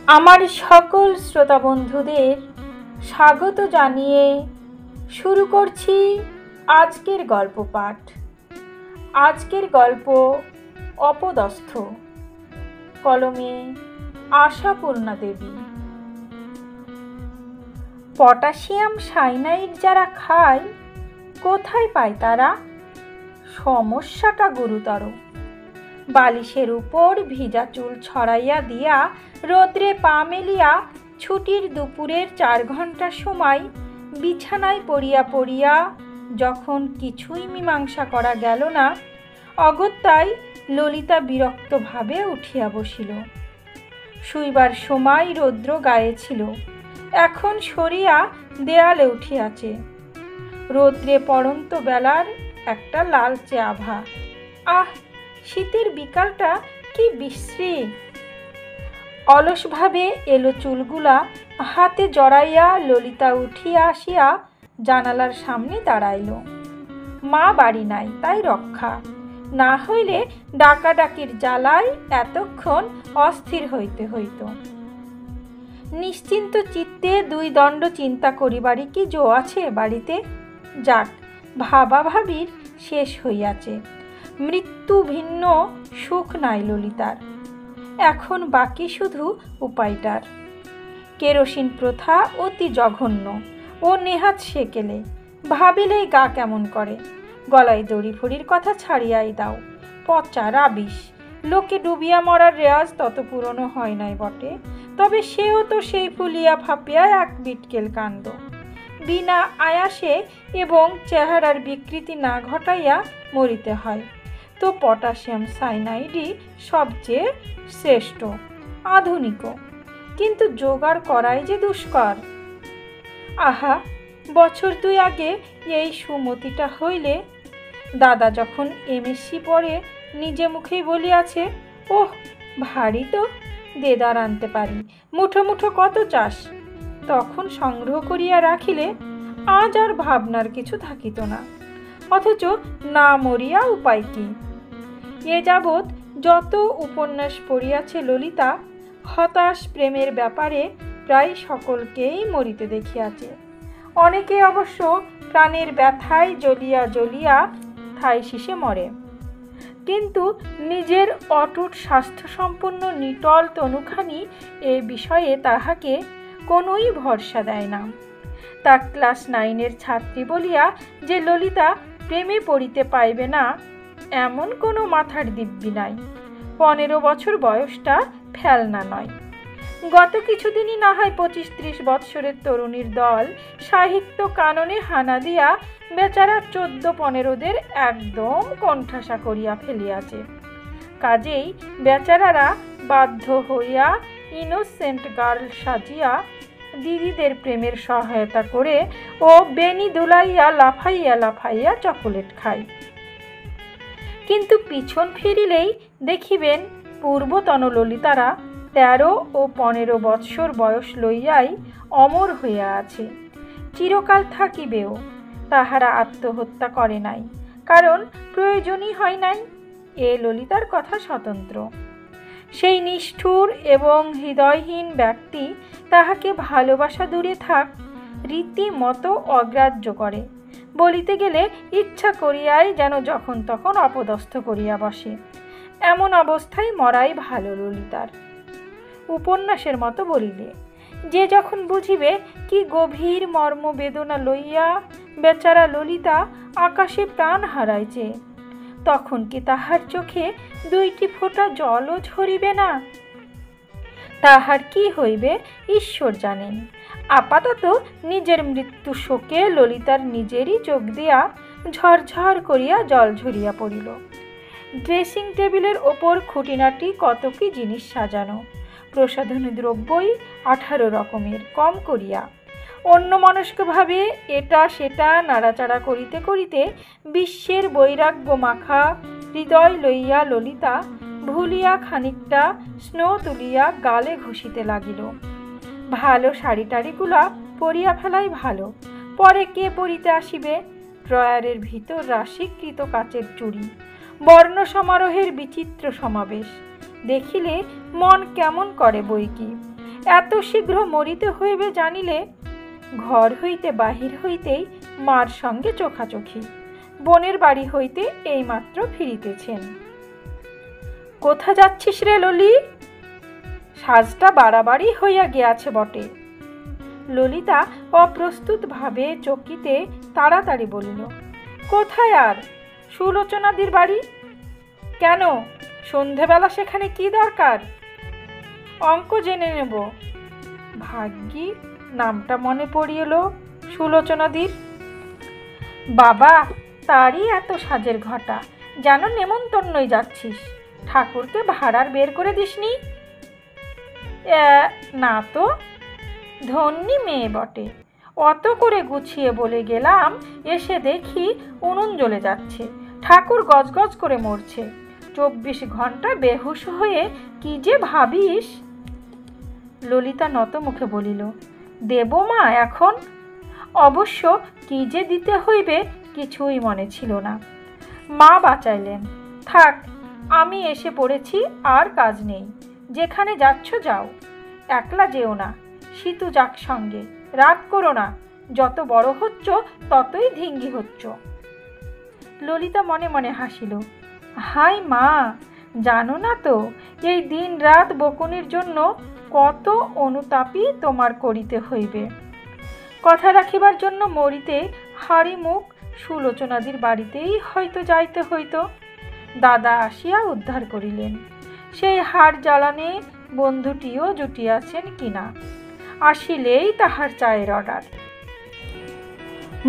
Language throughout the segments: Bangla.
আমার সকল শ্রোতা বন্ধুদের স্বাগত জানিয়ে শুরু করছি আজকের গল্প পাঠ। আজকের গল্প অপদস্থ, কলমে আশাপূর্ণা দেবী। পটাশিয়াম সায়ানাইড যারা খায়, কোথায় পায় তারা? সমস্যাটা গুরুতর। বালিশের উপর ভিজা চুল ছড়াইয়া দিয়া রোদ্রে পা মেলিয়া ছুটির দুপুরের 4 ঘন্টা সময় বিছানায় পড়িয়া পড়িয়া যখন কিছুই মীমাংসা করা গেল না, অগত্যায় ললিতা বিরক্তভাবে উঠিয়া বসিল। শুইবার সময় রৌদ্র গায়ে ছিল, এখন সরিয়া দেয়ালে উঠিয়াছে। রৌদ্রে পড়ন্ত বেলার একটা লালচে আভা। আহ, শীতের বিকালটা কি বিশ্রী! অলসভাবে এলো চুলগুলা হাতে জড়াইয়া ললিতা উঠিয়া আসিয়া জানালার সামনে দাঁড়াইল। মা বাড়ি নাই, তাই রক্ষা। না হইলে ডাকাডাকির জ্বালায় এতক্ষণ অস্থির হইতে হইত। নিশ্চিন্ত চিত্তে 2 দণ্ড চিন্তা করিবারই কি জো আছে বাড়িতে? যাক, ভাবাভাবির শেষ হইয়াছে। মৃত্যু ভিন্ন সুখ নাই ললিতার। এখন বাকি শুধু উপায়টার। কেরোসিন প্রথা অতি জঘন্য ও নেহাত সেকেলে, ভাবিলেই গা কেমন করে। গলায় দড়ি ফড়ির কথা ছাড়িয়াই দাও, পচা রাবিশ। লোকে ডুবিয়া মরার রেওয়াজ তত পুরনো হয় নাই বটে, তবে সেও তো সেই ফুলিয়া ফাঁপিয়া এক বিটকেল কাণ্ড। বিনা আয়াসে এবং চেহারার বিকৃতি না ঘটাইয়া মরিতে হয়, তো পটাশিয়াম সায়ানাইডই সবচেয়ে শ্রেষ্ঠ, আধুনিক। কিন্তু জোগাড় করাই যে দুষ্কর। আহা, বছর 2 আগে এই সুমতিটা হইলে দাদা যখন এমএসসি পড়ে নিজে মুখেই বলিয়াছে, ওহ ভারী তো, দেদার আনতে পারি, মুঠো মুঠো কত চাস। তখন সংগ্রহ করিয়া রাখিলে আজ আর ভাবনার কিছু থাকিত না। অথচ না মরিয়া উপায় কি? এ যাবৎ যত উপন্যাস পড়িয়াছে ললিতা, হতাশ প্রেমের ব্যাপারে প্রায় সকলকেই মরিতে দেখিয়াছে। অনেকে অবশ্য প্রাণের ব্যথায় জ্বলিয়া জ্বলিয়া থাই শেষে মরে, কিন্তু নিজের অটুট স্বাস্থ্যসম্পন্ন নিটল তনুখানি এ বিষয়ে তাহাকে কোনোই ভরসা দেয় না। তা ক্লাস 9-এর ছাত্রী বলিয়া যে ললিতা প্রেমে পড়িতে পাইবে না, এমন কোনো মাথার দিব্যি নাই। 15 বছর বয়সটা ফেলনা নয়। গত কিছুদিনই না হয় 25-30 বৎসরের তরুণীর দল সাহিত্য কাননে হানা দিয়া বেচারা 14-15দের একদম কোণঠাসা করিয়া ফেলিয়াছে। কাজেই বেচারারা বাধ্য হইয়া ইনোসেন্ট গার্ল সাজিয়া দিদিদের প্রেমের সহায়তা করে ও বেনি দুলাইয়া লাফাইয়া লাফাইয়া চকোলেট খায়। কিন্তু পিছন ফিরিলেই দেখিবেন পূর্বতন ললিতারা 13 ও 15 বৎসর বয়স লইয়াই অমর হইয়া আছে। চিরকাল থাকিবেও। তাহারা আত্মহত্যা করে নাই, কারণ প্রয়োজনই হয় নাই। এ ললিতার কথা স্বতন্ত্র। সেই নিষ্ঠুর এবং হৃদয়হীন ব্যক্তি তাহাকে ভালোবাসা দূরে থাক রীতিমতো অগ্রাহ্য করে। বলিতে গেলে ইচ্ছা করিয়াই যেন যখন তখন অপদস্থ করিয়া বসে। এমন অবস্থায় মরাই ভালো ললিতার। উপন্যাসের মতো বলিলে, যে যখন বুঝিবে কি গভীর মর্মবেদনা লইয়া বেচারা ললিতা আকাশে প্রাণ হারাইছে, তখন কি তাহার চোখে 2টি ফোঁটা জলও ঝরিবে না? তাহার কি হইবে ঈশ্বর জানেন। আপাতত নিজের মৃত্যু শোকে ললিতার নিজেরই চোখ দিয়া ঝরঝর করিয়া জল ঝরিয়া পড়িল। ড্রেসিং টেবিলের ওপর খুঁটিনাটি কত কি জিনিস সাজানো, প্রসাধনী দ্রব্যই 18 রকমের কম করিয়া। অন্যমনস্কভাবে এটা সেটা নাড়াচাড়া করিতে করিতে বিশ্বের বৈরাগ্য মাখা হৃদয় লইয়া ললিতা ভুলিয়া খানিকটা স্নো তুলিয়া গালে ঘষিতে লাগিল। ভালো শাড়ি টাড়িগুলা পরিয়া ফেলাই ভালো, পরে কে পরিতে আসিবে? ড্রয়ারের ভিতর রাশিকৃত কাচের চুড়ি, বর্ণ সমারোহের বিচিত্র সমাবেশ, দেখিলে মন কেমন করে বই কি। এত শীঘ্র মরিতে হইবে জানিলে ঘর হইতে বাহির হইতেই মার সঙ্গে চোখাচোখি। বোনের বাড়ি হইতে এইমাত্র ফিরিতেছেন। কোথা যাচ্ছিস রে ললি? সাজটা বাড়াবাড়ি হইয়া গিয়াছে বটে। ললিতা অপ্রস্তুত ভাবে চকিতে তাড়াতাড়ি বলিল, কোথায় আর? সুলোচনাদির বাড়ি। কেন, সন্ধেবেলা সেখানে কি দরকার? অঙ্ক জেনে নেব। ভাগ্যি নামটা মনে পড়িল সুলোচনাদির। বাবা, তারই এত সাজের ঘটা, যেন নেমন্তন্নই যাচ্ছিস। ঠাকুরকে ভাড়ার বের করে দিসনি? না তো, ধন্যি মেয়ে বটে। অত করে গুছিয়ে বলে গেলাম, এসে দেখি উনুন জ্বলে যাচ্ছে, ঠাকুর গজগজ করে মরছে। 24 ঘন্টা বেহুশ হয়ে কি যে ভাবিস। ললিতা নত মুখে বলিল, দেব মা এখন? অবশ্য কি যে দিতে হইবে কিছুই মনে ছিল না। মা বাঁচাইলেন, থাক, আমি এসে পড়েছি, আর কাজ নেই। যেখানে যাচ্ছ যাও, একলা যেও না, সীতু যাক সঙ্গে। রাত করো না, যত বড় হচ্ছ ততই ধিঙ্গি হচ্ছ। ললিতা মনে মনে হাসিল। হাই মা, জানো না তো এই দিন রাত বকুনির জন্য কত অনুতাপই তোমার করিতে হইবে। কথা রাখিবার জন্য মরিতে হাড়ি মুখ সুলোচনাদির বাড়িতেই হয়তো যাইতে হইত। দাদা আসিয়া উদ্ধার করিলেন। সেই হাড় জ্বালানে বন্ধুটিও জুটিয়াছেন কিনা, আসিলেই তাহার চায়ের অর্ডার।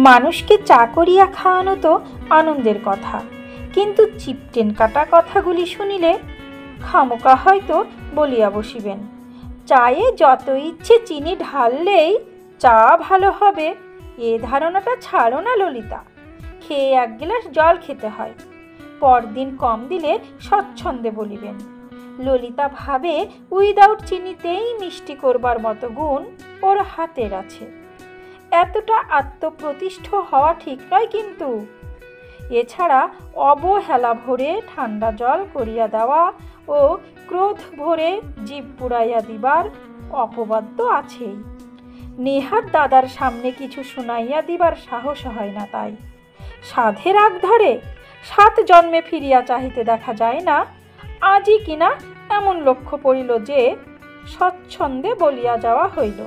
মানুষকে চা করিয়া খাওয়ানো তো আনন্দের কথা, কিন্তু চিপটেন কাটা কথাগুলি শুনিলে খামোকা হয়তো বলিয়া বসিবেন, চায়ে যত ইচ্ছে চিনি ঢাললেই চা ভালো হবে, এ ধারণাটা ছাড়ো না ললিতা। খেয়ে 1 গ্লাস জল খেতে হয়, পরদিন কম দিলে স্বচ্ছন্দে বলিবেন। ললিতা ভাবে উইদাউট চিনিতেই মিষ্টি করবার মতো গুণ ওর হাতের আছে। এতটা আত্মপ্রতিষ্ঠ হওয়া ঠিক নয় কিন্তু। এছাড়া অবহেলা ভরে ঠান্ডা জল করিয়া দেওয়া ও ক্রোধ ভরে জিভ পুড়াইয়া দিবার অপবাদ তো আছেই। নেহাত দাদার সামনে কিছু শুনাইয়া দিবার সাহস হয় না, তাই সাধে রাগ ধরে। 7 জন্মে ফিরিয়া চাহিতে দেখা যায় না, আজই কিনা এমন লক্ষ্য পড়িল যে স্বচ্ছন্দে বলিয়া যাওয়া হইল,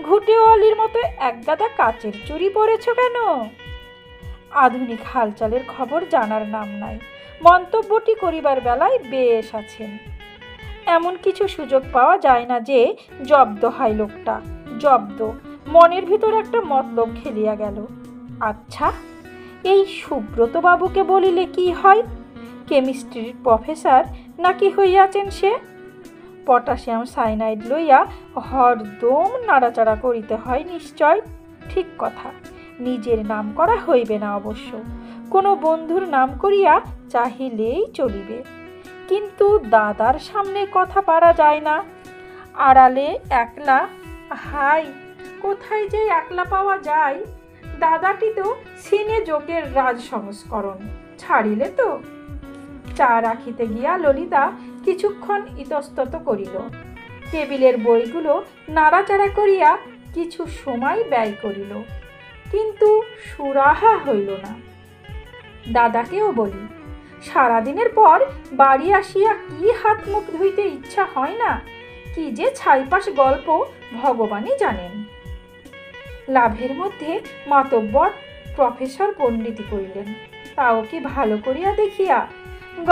ঘুটেওয়ালির মতো একগাদা কাচের চুরি পড়েছ কেন? আধুনিক হালচালের খবর জানার নাম নাই, মন্তব্যটি করিবার বেলায় বেশ আছেন। এমন কিছু সুযোগ পাওয়া যায় না যে জব্দ হয় লোকটা। জব্দ, মনের ভিতর একটা মতলব খেলিয়া গেল। আচ্ছা, এই সুব্রত বাবুকে বলিলে কি হয়? কেমিস্ট্রির প্রফেসর নাকি হইয়াছেন সে? পটাশিয়াম সাইনাইড লইয়া হরদম নাড়াচাড়া করিতে হয় নিশ্চয়। ঠিক কথা, নিজের নাম করা হইবে না অবশ্য, কোনো বন্ধুর নাম করিয়া চাহিলেই চলিবে। কিন্তু দাদার সামনে কথা পারা যায় না। আড়ালে একলা, হাই, কোথায় যে একলা পাওয়া যায়? দাদাটি তো সিনে যোগের রাজ সংস্করণ, ছাড়িলে তো। চা রাখিতে গিয়া ললিতা কিছুক্ষণ ইতস্তত করিল। টেবিলের বইগুলো নাড়াচাড়া করিয়া কিছু সময় ব্যয় করিল, কিন্তু সুরাহা হইল না। দাদাকেও বলি, সারাদিনের পর বাড়ি আসিয়া কি হাত মুখ ধুইতে ইচ্ছা হয় না, কি যে ছাইপাশ গল্প ভগবানই জানেন। লাভের মধ্যে মাতব্বর প্রফেসর পণ্ডিতি করিলেন, তাও কি ভালো করিয়া দেখিয়া।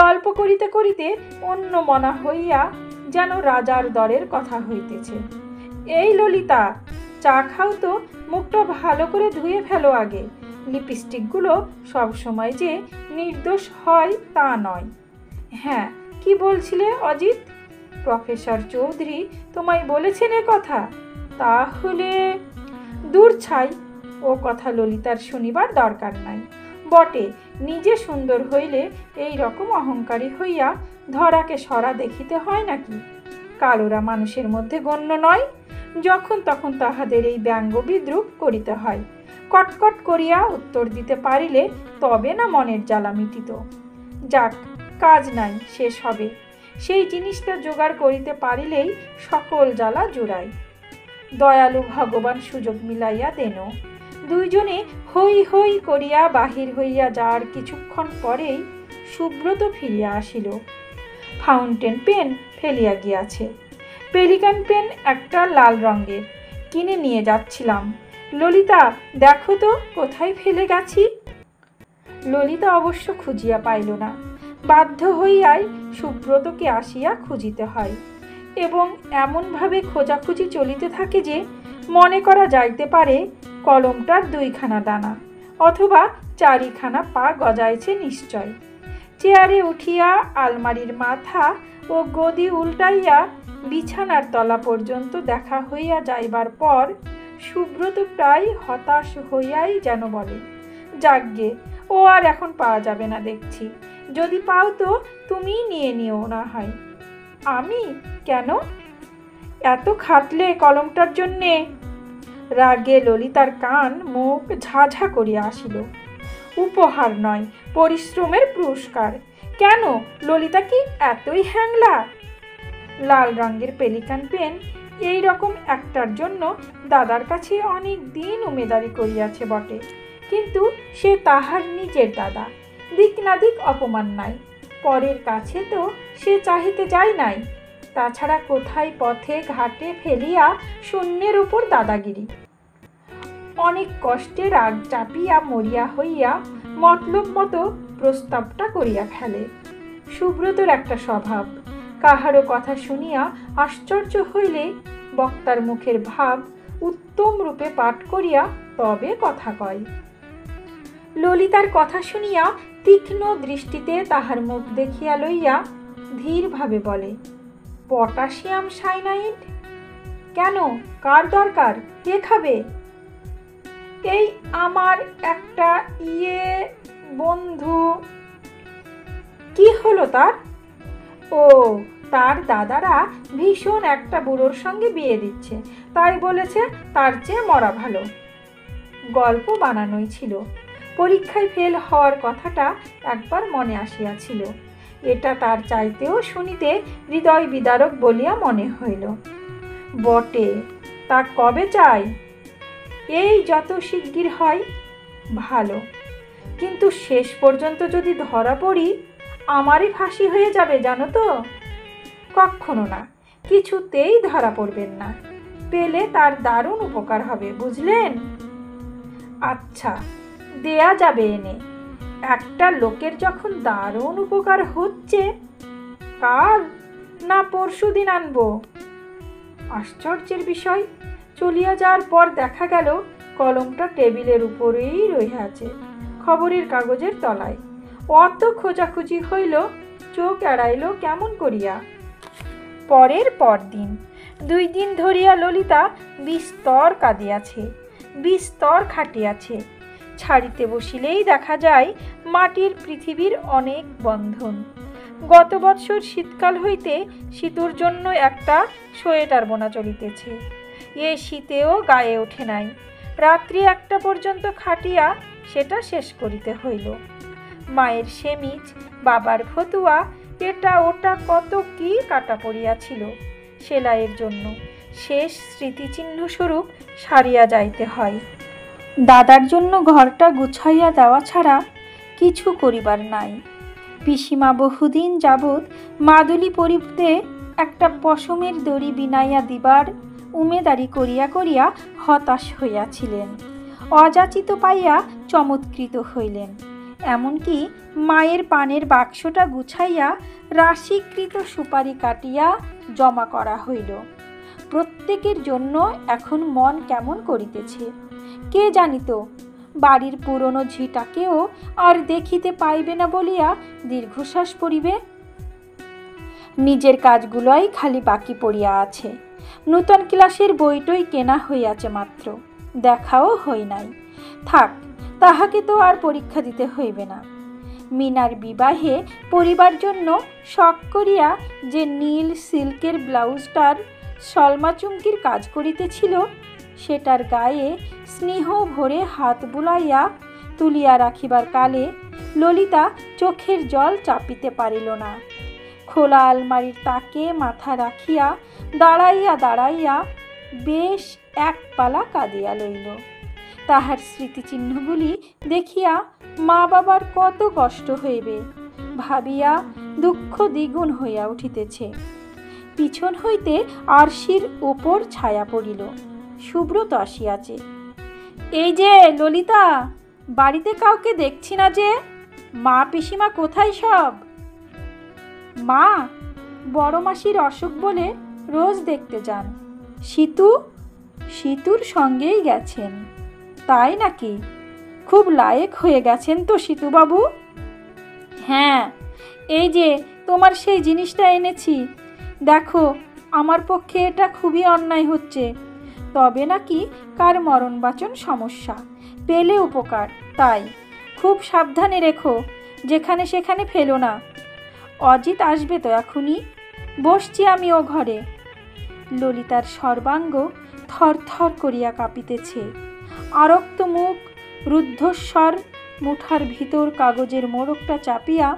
গল্প করিতে করিতে অন্য মনা হইয়া যেন রাজার দরের কথা হইতেছে। এই ললিতা, চা খাও তো, মুখটা ভালো করে ধুয়ে ফেলো আগে। লিপস্টিকগুলো সবসময় যে নির্দোষ হয় তা নয়। হ্যাঁ, কি বলছিলে অজিত? প্রফেসর চৌধুরী তোমায় বলেছেন এ কথা? তাহলে দূর ছাই, ও কথা ললিতার শুনিবার দরকার নাই। বটে, নিজে সুন্দর হইলে এই রকম অহংকারী হইয়া ধরাকে সরা দেখিতে হয় নাকি? কালোরা মানুষের মধ্যে গণ্য নয়, যখন তখন তাহাদের এই ব্যঙ্গ বিদ্রুপ করিতে হয়। কটকট করিয়া উত্তর দিতে পারিলে তবে না মনের জ্বালা মিটিত। যাক, কাজ নাই, শেষ হবে। সেই জিনিসটা জোগাড় করিতে পারিলেই সকল জ্বালা জুড়ায়। দয়ালু ভগবান সুযোগ মিলাইয়া দেন। দুইজনে হৈ হৈ করিয়া বাহির হইয়া যাওয়ার কিছুক্ষণ পরেই সুব্রত ফিরিয়া আসিল। ফাউন্টেন পেন ফেলিয়া গিয়াছে। পেলিকান পেন একটা লাল রঙের কিনে নিয়ে যাচ্ছিলাম। ললিতা, দেখো তো কোথায় ফেলে গেছি। ললিতা অবশ্য খুঁজিয়া পাইল না। বাধ্য হইয়াই সুব্রতকে আসিয়া খুঁজিতে হয় এবং এমনভাবে খোঁজাখুঁজি চলিতে থাকে যে মনে করা যাইতে পারে কলমটার 2খানা ডানা অথবা 4খানা পা গজাইছে নিশ্চয়। চেয়ারে উঠিয়া আলমারির মাথা ও গদি উল্টাইয়া বিছানার তলা পর্যন্ত দেখা হইয়া যাইবার পর সুব্রত প্রায় হতাশ হইয়াই যেন বলে, যাকগে, ও আর এখন পাওয়া যাবে না দেখছি। যদি পাও তো তুমিই নিয়ে নিও না হয়। আমি কেন? এত খাটলে কলমটার জন্যে? রাগে ললিতার কান মুখ ঝাঝা করিয়া আসিল। উপহার নয়, পরিশ্রমের পুরস্কার। কেন, ললিতা কি এতই হ্যাংলা? লাল রঙের পেলিকান পেন এই রকম একটার জন্য দাদার কাছে অনেক দিন উমেদারি করিয়াছে বটে, কিন্তু সে তাহার নিজের দাদা, দিক না দিক অপমান নাই। পরের কাছে তো সে চাহিতে যায় নাই। তাছাড়া কোথায় পথে ঘাটে ফেলিয়া শূন্যের উপর দাদাগিরি। অনেক কষ্টে রাগ চাপিয়া মরিয়া হইয়া মতলব মতো প্রস্তাবটা করিয়া ফেলে। সুব্রতর একটা স্বভাব, কাহারও কথা শুনিয়া আশ্চর্য হইলে বক্তার মুখের ভাব উত্তম রূপে পাঠ করিয়া তবে কথা কয়। ললিতার কথা শুনিয়া তীক্ষ্ণ দৃষ্টিতে তাহার মুখ দেখিয়া লইয়া ধীরভাবে বলে, পটাশিয়াম সাইনাইড? কেন, কার দরকার? কে খাবে? এই আমার একটা বন্ধু। কি হলো তার? ও, তার দাদারা ভীষণ একটা বুড়োর সঙ্গে বিয়ে দিচ্ছে, তাই বলেছে তার চেয়ে মরা ভালো। গল্প বানানোই ছিল। পরীক্ষায় ফেল হওয়ার কথাটা একবার মনে আসিয়াছিল। এটা তার চাইতেও শুনিতে হৃদয় বিদারক বলিয়া মনে হইল। বটে, তা কবে চাই? এই যত শিগগির হয় ভালো, কিন্তু শেষ পর্যন্ত যদি ধরা পড়ি আমারই ফাঁসি হয়ে যাবে জানো তো। কখনো না, কিছুতেই ধরা পড়বেন না। পেলে তার দারুণ উপকার হবে, বুঝলেন? আচ্ছা, দেয়া যাবে এনে। একটা লোকের যখন দারুণ উপকার হচ্ছে, কাল না পরশু দিন আনবো। আশ্চর্যের বিষয়, চলিয়া যাওয়ার পর দেখা গেল কলমটা টেবিলের উপরেই রহিয়াছে, খবরের কাগজের তলায়। অত খোঁজাখুঁজি হইল, চোখ এড়াইল কেমন করিয়া। পরের পরদিন 2 দিন ধরিয়া ললিতা বিস্তর কাঁদিয়াছে, বিস্তর খাটিয়াছে। ছাড়িতে বসিলেই দেখা যায় মাটির পৃথিবীর অনেক বন্ধন। গত বৎসর শীতকাল হইতে সীতুর জন্য একটা সোয়েটার বোনা চলিতেছে। এ শীতেও গায়ে ওঠে নাই। রাত্রি 1টা পর্যন্ত খাটিয়া সেটা শেষ করিতে হইল। মায়ের সেমিজ, বাবার ফতুয়া, এটা ওটা কত কি কাটা পড়িয়াছিল। সেলাইয়ের জন্য শেষ স্মৃতিচিহ্ন স্বরূপ সারিয়া যাইতে হয়। দাদার জন্য ঘরটা গুছাইয়া দেওয়া ছাড়া কিছু করিবার নাই। পিসিমা বহুদিন যাবৎ মাদুলি পরিতে একটা পশমের দড়ি বিনাইয়া দিবার উমেদারি করিয়া করিয়া হতাশ হইয়াছিলেন। অযাচিত পাইয়া চমৎকৃত হইলেন। এমনকি মায়ের পানের বাক্সটা গুছাইয়া রাশিকৃত সুপারি কাটিয়া জমা করা হইল। প্রত্যেকের জন্য এখন মন কেমন করিতেছে। কে জানিত বাড়ির পুরনো ঝিটাকেও আর দেখিতে পাইবে না বলিয়া দীর্ঘশ্বাস পড়িবে। নিজের কাজগুলোই খালি বাকি পড়িয়া আছে। নূতন ক্লাসের বইটই কেনা হইয়াছে মাত্র, দেখাও হই নাই। থাক, তাহাকে তো আর পরীক্ষা দিতে হইবে না। মিনার বিবাহে পরিবার জন্য শখ করিয়া যে নীল সিল্কের ব্লাউজটার সলমা চুমকির কাজ করিতেছিল, সেটার গায়ে স্নেহ ভরে হাত বুলাইয়া তুলিয়া রাখিবার কালে ললিতা চোখের জল চাপিতে পারিল না। খোলা আলমারির তাকে মাথা রাখিয়া দাঁড়াইয়া দাঁড়াইয়া বেশ এক পালা কাঁদিয়া লইল। তাহার স্মৃতিচিহ্নগুলি দেখিয়া মা বাবার কত কষ্ট হইবে ভাবিয়া দুঃখ দ্বিগুণ হইয়া উঠিতেছে। পিছন হইতে আরশির ওপর ছায়া পড়িল। সুব্রত আসিয়াছে। এই যে ললিতা, বাড়িতে কাউকে দেখছি না যে, মা পিসিমা কোথায় সব? মা বড় মাসির অসুখ বলে রোজ দেখতে যান। সীতুর সঙ্গেই গেছেন। তাই নাকি? খুব লায়েক হয়ে গেছেন তো সীতুবাবু। হ্যাঁ, এই যে তোমার সেই জিনিসটা এনেছি, দেখো। আমার পক্ষে এটা খুবই অন্যায় হচ্ছে, তবে নাকি কার মরণবাচন সমস্যা, পেলে উপকার, তাই খুব সাবধানে রেখো, যেখানে সেখানে ফেলো না। অজিত আসবে তো এখনই, বসছি আমি ও ঘরে। ললিতার সর্বাঙ্গ থরথর করিয়া কাঁপিতেছে। আরক্ত মুখ, রুদ্ধস্বর মুঠার ভিতর কাগজের মোড়কটা চাপিয়া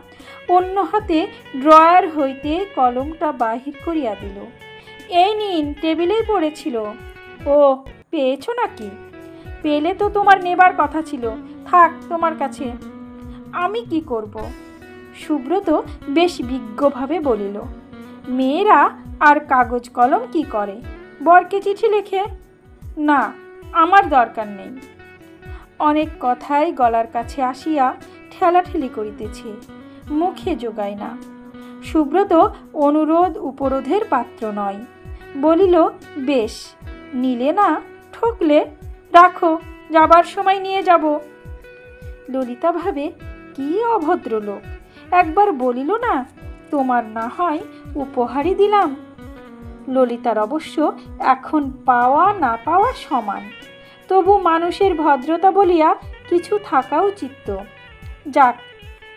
অন্য হাতে ড্রয়ার হইতে কলমটা বাহির করিয়া দিল। এই নিন, টেবিলেই পড়েছিল। ও, পেয়েছো নাকি? পেলে তো তোমার নেবার কথা ছিল, থাক তোমার কাছে। আমি কি করব? সুব্রত বেশ বিজ্ঞভাবে বলিল। মেয়েরা আর কাগজ কলম কি করে? বরকে চিঠি লেখে। না, আমার দরকার নেই। অনেক কথাই গলার কাছে আসিয়া ঠেলাঠেলি করিতেছে, মুখে জোগায় না। সুব্রত অনুরোধ উপরোধের পাত্র নয়। বলিল, বেশ, নিলে না, ঠকলে রাখো, যাবার সময় নিয়ে যাব। ললিতা ভাবে, কি অভদ্র লোক, একবার বলিল না, তোমার না হয় উপহারই দিলাম। ললিতার অবশ্য এখন পাওয়া না পাওয়া সমান, তবু মানুষের ভদ্রতা বলিয়া কিছু থাকা উচিত। যাক,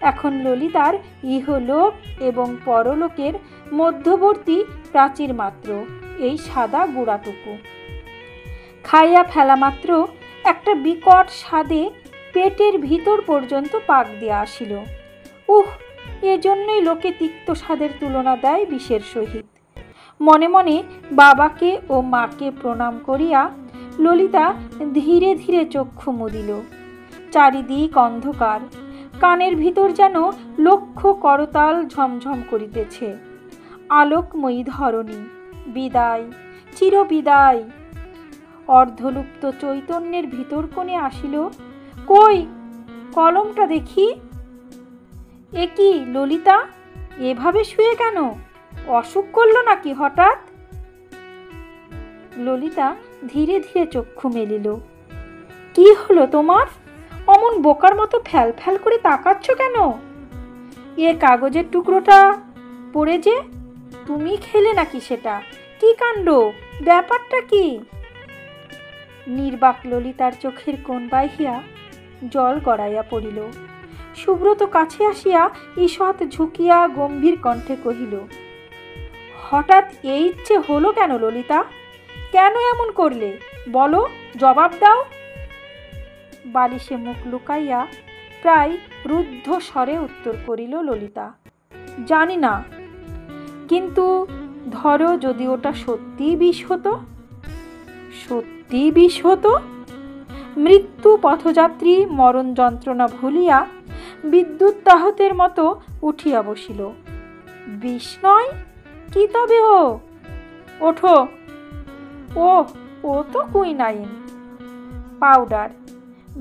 এখন ললিতার ইহলোক এবং পরলোকের মধ্যবর্তী প্রাচীর মাত্র এই সাদা গুঁড়াটুকু। খাইয়া ফেলা মাত্র একটা বিকট স্বাদে পেটের ভিতর পর্যন্ত পাক দিয়া আসিল। এজন্যই লোকে তিক্ত স্বাদের তুলনা দেয় বিষের সহিত। মনে মনে বাবাকে ও মাকে প্রণাম করিয়া ললিতা ধীরে ধীরে চক্ষু মুদিল। চারিদিক অন্ধকার, কানের ভিতর যেন লক্ষ করতাল ঝমঝম করিতেছে। আলোকময়ী ধরণী, বিদায়, চিরবিদায়। অর্ধলুপ্ত চৈতন্যের ভিতর কোণে আসিল, কই কলমটা দেখি। এ কি ললিতা, এভাবে শুয়ে কেন? অসুখ করলো নাকি হঠাৎ? ললিতা ধীরে ধীরে চক্ষু মেলিল। কি হলো তোমার? অমন বোকার মতো ফ্যাল ফ্যাল করে তাকাচ্ছ কেন? এ কাগজের টুকরোটা পড়ে যে, তুমি খেলে নাকি সেটা? কি কাণ্ড, ব্যাপারটা কি? নির্বাক ললিতার চোখের কোণ বাহিয়া জল গড়াইয়া পড়িল। সুব্রত কাছে আসিয়া ঈষৎ ঝুঁকিয়া গম্ভীর কণ্ঠে কহিল, হঠাৎ এই ইচ্ছে হলো কেন ললিতা? কেন এমন করলে? বলো, জবাব দাও। বালিশে মুখ লুকাইয়া প্রায় রুদ্ধ স্বরে উত্তর করিল ললিতা, জানি না, কিন্তু ধরো যদি ওটা সত্যিই বিষ হতো। সত্যি বিষ হতো? মৃত্যু পথযাত্রী মরণ যন্ত্রণা ভুলিয়া বিদ্যুৎ দাহতের মতো উঠিয়া বসিল। বিষ নয় কি তবে? ওঠো। ও তো কুইনাইন পাউডার।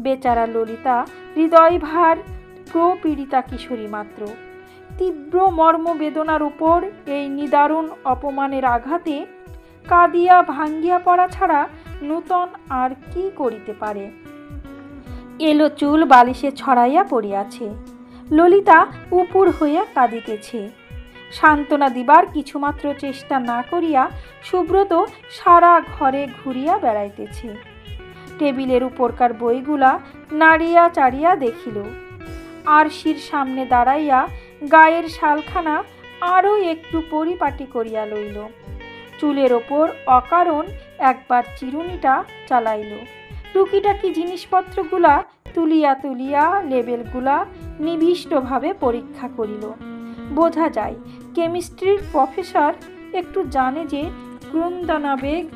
বেচারা ললিতা হৃদয় ভার প্রপীড়িতা কিশোরী মাত্র। তীব্র মর্মবেদনার উপর এই নিদারুণ অপমানের আঘাতে কাঁদিয়া ভাঙ্গিয়া পড়া ছাড়া নূতন আর কি করিতে পারে? এলো চুল বালিশে ছড়াইয়া পড়িয়াছে। ললিতা উপুর হইয়া কাঁদিতেছে। সান্ত্বনা দিবার কিছুমাত্র চেষ্টা না করিয়া সুব্রত সারা ঘরে ঘুরিয়া বেড়াইতেছে। টেবিলের উপরকার বইগুলা নাড়িয়া চাড়িয়া দেখিল। আরশির সামনে দাঁড়াইয়া গায়ের শালখানা আরও একটু পরিপাটি করিয়া লইল। চুলের ওপর অকারণ একবার চিরুনিটা চালাইল। টুকিটাকি জিনিসপত্রগুলা তুলিয়া তুলিয়া লেবেলগুলা নিবিষ্টভাবে পরীক্ষা করিল। বোঝা যায় কেমিস্ট্রির প্রফেসর একটু জানে যে ক্রন্দনাবেগ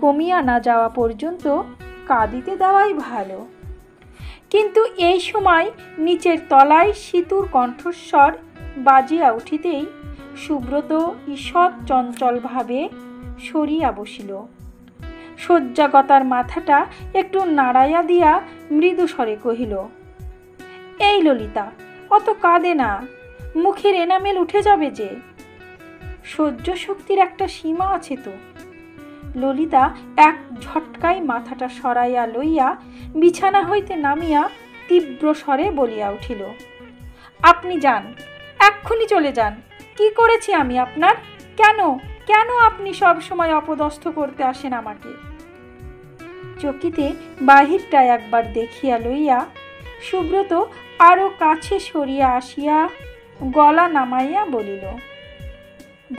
কমিয়া না যাওয়া পর্যন্ত কাঁদিতে দেওয়াই ভালো। কিন্তু এই সময় নিচের তলায় সিতুর কণ্ঠস্বর বাজিয়া উঠিতেই সুব্রত ঈষৎ চঞ্চলভাবে সরিয়া বসিল। শয্যাগতার মাথাটা একটু নাড়াইয়া দিয়া মৃদু স্বরে কহিল, এই ললিতা, অত কাঁদে না, মুখের এনামেল উঠে যাবে যে। সহ্য শক্তির একটা সীমা আছে তো। ললিতা এক ঝটকায় মাথাটা সরাইয়া লইয়া বিছানা হইতে নামিয়া তীব্র স্বরে বলিয়া উঠিল, আপনি যান, এক্ষুনি চলে যান। কি করেছি আমি আপনার? কেন কেন আপনি সব সময় অপদস্থ করতে আসেন আমাকে? চকিতে বাহিরটা একবার দেখিয়া লইয়া সুব্রত আরো কাছে সরিয়া আসিয়া গলা নামাইয়া বলিল,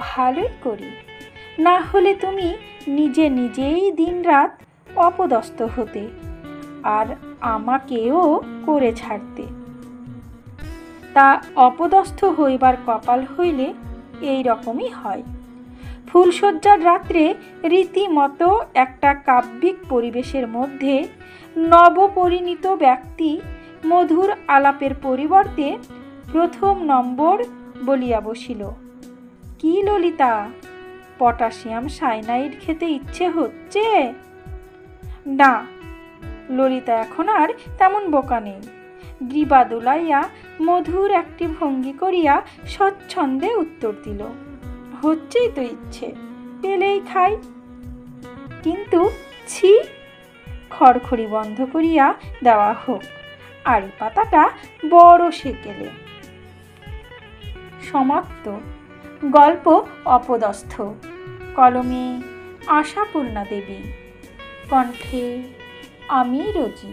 ভালোই করি, না হলে তুমি নিজে নিজেই দিনরাত অপদস্থ হতে আর আমাকেও করে ছাড়তে। তা অপদস্থ হইবার কপাল হইলে এই রকমই হয়। ফুলশয্যার রাত্রে রীতিমতো একটা কাব্যিক পরিবেশের মধ্যে নবপরিণীত ব্যক্তি মধুর আলাপের পরিবর্তে প্রথম নম্বর বলিয়া বসিল, কি ললিতা, পটাশিয়াম সাইনাইড খেতে ইচ্ছে হচ্ছে? না, ললিতা এখন আর তেমন বোকা নেই। গ্রীবা দুলাইয়া মধুর একটি ভঙ্গি করিয়া স্বচ্ছন্দে উত্তর দিল, হচ্ছেই তো ইচ্ছে, পেলেই খাই। কিন্তু ছি, খড়খড়ি বন্ধ করিয়া দেওয়া হোক, আড়ি পাতাটা বড় সেকেলে। সমাপ্ত। গল্প অপদস্থ। কলমে আশাপূর্ণা দেবী, কণ্ঠে আমি রোজি।